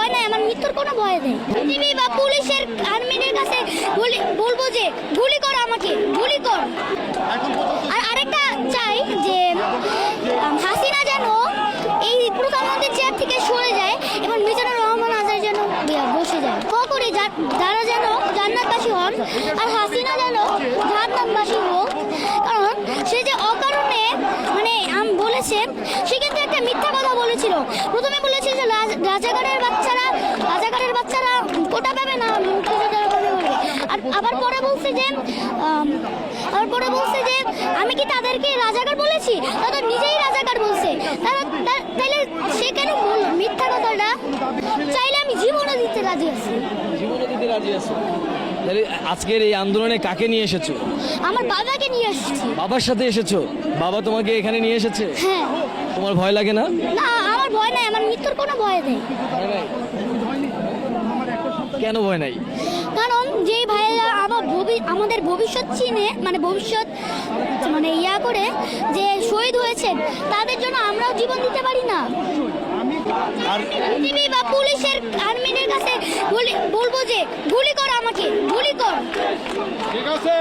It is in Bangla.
ভয় নাই, আমার মৃত্যুর কোনো ভয় নেই। টিভি বা পুলিশের আর্মিদের কাছে বলবো যে গুলি কর, আমাকে গুলি কর। আর আরেকটা চাই যে হাসিনা যেন এই প্রধানমন্ত্রীর চেয়ার থেকে সরে যায় এবং মিজানুর রহমান আজাদ যেন বসে যায়। করে যারা যেন জান্নাতবাসী হন আর হাসিনা যেন জাহান্নামবাসী হোক। কারণ সে যে অকারণে মানে বলেছে, সে কিন্তু একটা মিথ্যা কথা বলেছিল। প্রথমে বলেছিল যে রাজাকারের বাচ্চারা কোটা পাবে না, মুক্তিযোদ্ধারা পাবে বলে। আর আবার পরে বলছে যে আমি কি তাদেরকে রাজাকার বলেছি? তারা নিজেই রাজাকার বলছে। তাহলে সে কেন বলল মিথ্যা কথাটা? চাইলে আমি জীবনও দিতে রাজি আছি। তাহলে আজকের এই আন্দোলনে কাকে নিয়ে এসেছো? আমার বাবাকে নিয়ে এসেছি। বাবার সাথে এসেছো? বাবা তোমাকে এখানে নিয়ে এসেছে? হ্যাঁ। তোমার ভয় লাগে না? না, আমার ভয় নাই, আমার মৃত্যুর কোনো ভয় নেই। কেন ভয় নাই? কারণ যে ভাইয়েরা আমাদের ভবিষ্যৎ চিনে মানে ইয়া করে যে শহীদ হয়েছে, তাদের জন্য আমরাও জীবন দিতে পারি না। টিভি বা পুলিশের আর্মিদের কাছে বলবো যে গুলি কর, আমাকে গুলি কর। ঠিক আছে।